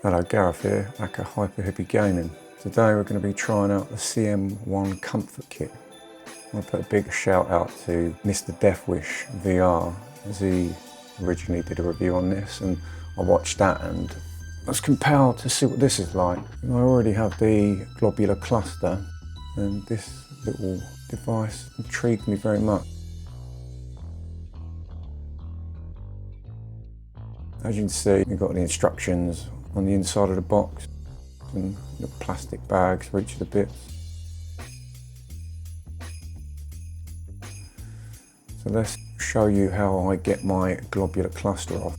Hello, Gareth here, aka Hippy Gaming. Today we're going to be trying out the CM1 Comfort Kit. I want to put a big shout out to Mr. Deathwish VR, as he originally did a review on this, and I watched that and I was compelled to see what this is like. I already have the Globular Cluster, and this little device intrigued me very much. As you can see, you've got the instructions on the inside of the box and little plastic bags for each of the bits. So let's show you how I get my globular cluster off.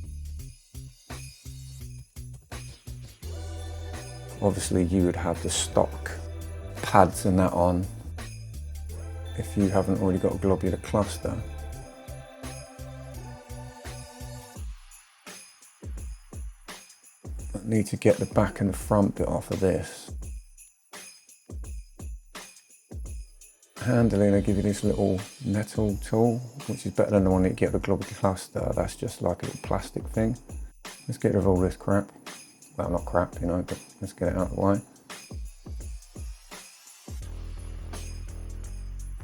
Obviously you would have the stock pads and that on if you haven't already got a globular cluster. I need to get the back and the front bit off of this. Handling, they give you this little metal tool, which is better than the one that you get with the globular cluster. That's just like a little plastic thing. Let's get rid of all this crap. Well, not crap, you know, but let's get it out of the way.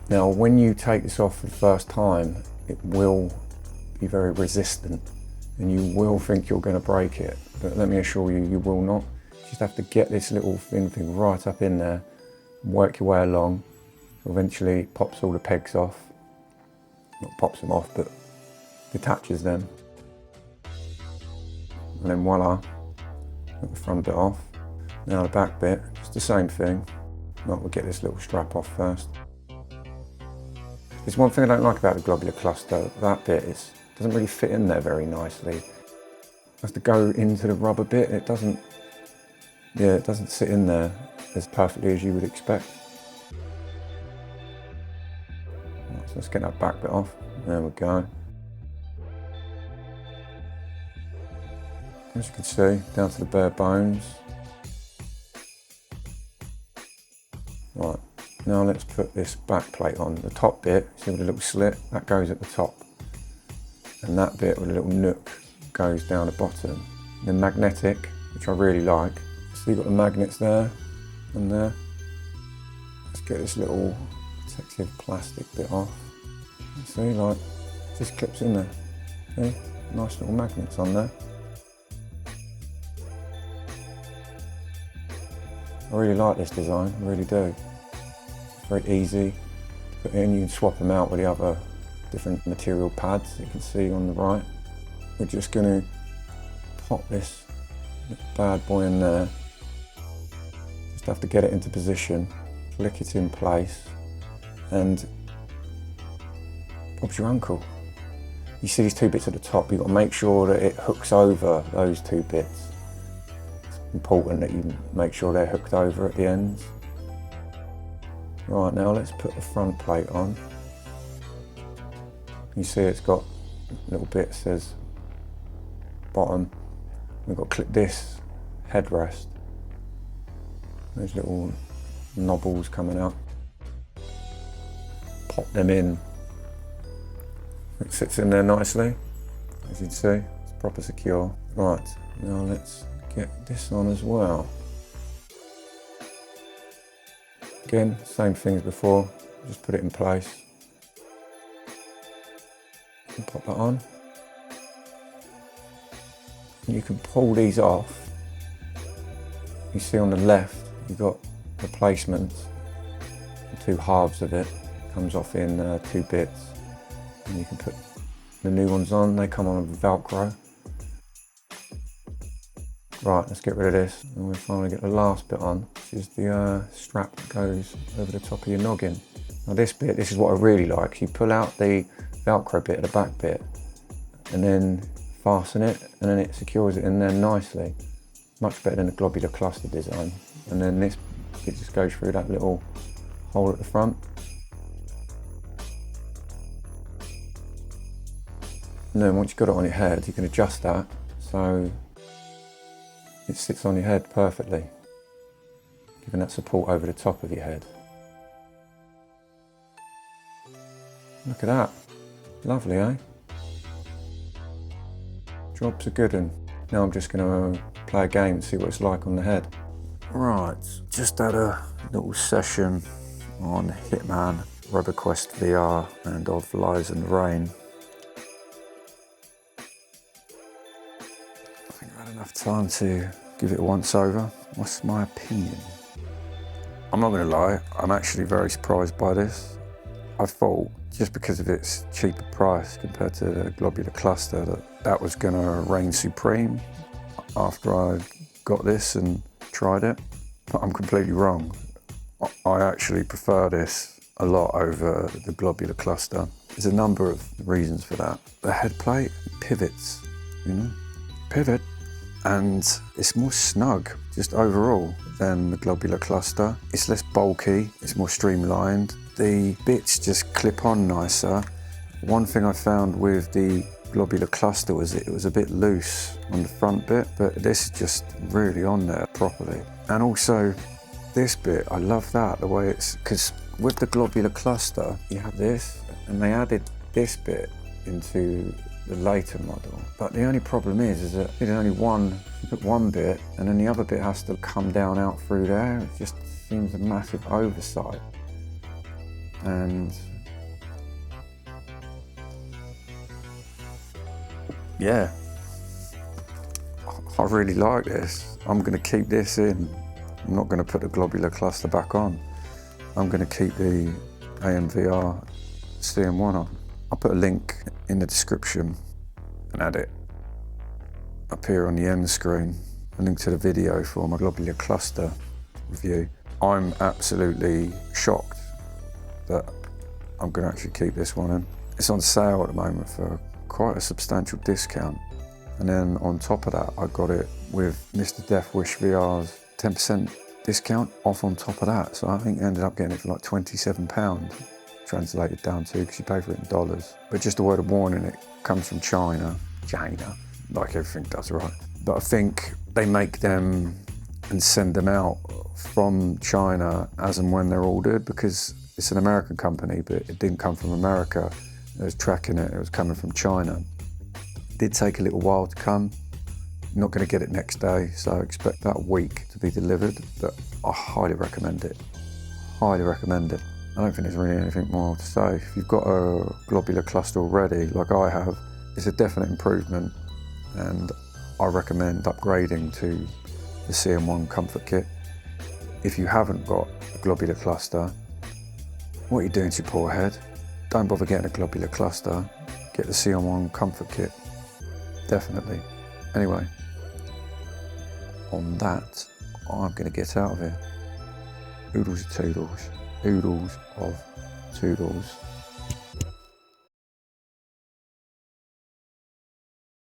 Now, when you take this off for the first time, it will be very resistant and you will think you're going to break it. But let me assure you, you will not. You just have to get this little thin thing right up in there and work your way along. Eventually it pops all the pegs off. Not pops them off, but detaches them. And then voila, got the front bit off. Now the back bit, it's the same thing. Right, we'll get this little strap off first. There's one thing I don't like about the globular cluster. That bit doesn't really fit in there very nicely. It has to go into the rubber bit. It doesn't sit in there as perfectly as you would expect. Right, so let's get that back bit off. There we go. As you can see, down to the bare bones. Right, now let's put this back plate on. The top bit, see with a little slit, that goes at the top. And that bit with a little nook goes down the bottom. The magnetic, which I really like. So you've got the magnets there and there. Let's get this little protective plastic bit off. See, like, just clips in there. See, nice little magnets on there. I really like this design, I really do. It's very easy to put in. You can swap them out with the other different material pads that you can see on the right. We're just going to pop this bad boy in there. Just have to get it into position, flick it in place, and Bob's your uncle. You see these two bits at the top, you've got to make sure that it hooks over those two bits. It's important that you make sure they're hooked over at the ends. Right, now let's put the front plate on. You see it's got a little bit that says bottom. We've got to clip this headrest. Those little knobbles coming out. Pop them in. It sits in there nicely, as you can see. It's proper secure. Right, now let's get this on as well. Again, same thing as before. Just put it in place. And pop that on. And you can pull these off. You see on the left, you've got replacements, the two halves of it. Comes off in two bits. And you can put the new ones on. They come on with Velcro. Right, let's get rid of this. And we'll finally get the last bit on, which is the strap that goes over the top of your noggin. Now this bit, this is what I really like. You pull out the Velcro bit at the back bit and then fasten it, and then it secures it in there nicely. Much better than the globular cluster design. And then this, it just goes through that little hole at the front. And then once you've got it on your head, you can adjust that so it sits on your head perfectly, giving that support over the top of your head. Look at that. Lovely, eh? Job's a good one. Now I'm just going to play a game and see what it's like on the head. Right, just had a little session on Hitman, RoboQuest VR and Of Lies and Rain. I think I had enough time to give it a once over. What's my opinion? I'm not going to lie, I'm actually very surprised by this. I thought, just because of its cheaper price compared to the Globular Cluster, that was going to reign supreme after I got this and tried it. But I'm completely wrong. I actually prefer this a lot over the Globular Cluster. There's a number of reasons for that. The head plate pivots, you know, pivot, and it's more snug just overall than the Globular Cluster. It's less bulky, it's more streamlined. The bits just clip on nicer. One thing I found with the Globular Cluster was it was a bit loose on the front bit, but this is just really on there properly. And also this bit, I love that, the way it's, because with the Globular Cluster, you have this, and they added this bit into the later model. But the only problem is that there's only you put one bit, and then the other bit has to come down out through there. It just seems a massive oversight. And yeah, I really like this. I'm going to keep this in. I'm not going to put the Globular Cluster back on. I'm going to keep the AMVR CM1 on. I'll put a link in the description and add it up here on the end screen. A link to the video for my Globular Cluster review. I'm absolutely shocked that I'm going to actually keep this one in. It's on sale at the moment for quite a substantial discount. And then on top of that, I got it with Mr. Death Wish VR's 10% discount off on top of that. So I think I ended up getting it for like £27, translated down to, because you pay for it in dollars. But just a word of warning, it comes from China, like everything does, right? But I think they make them and send them out from China as and when they're ordered, because it's an American company, but it didn't come from America. It was tracking it, it was coming from China. It did take a little while to come. I'm not going to get it next day, so I expect that week to be delivered, but I highly recommend it. Highly recommend it. I don't think there's really anything more to say. If you've got a Globular Cluster already, like I have, it's a definite improvement, and I recommend upgrading to the CM1 Comfort Kit. If you haven't got a Globular Cluster, what are you doing to your poor head? Don't bother getting a Globular Cluster, get the CM1 Comfort Kit, definitely. Anyway, on that, I'm going to get out of here. Oodles of Toodles. Oodles of Toodles.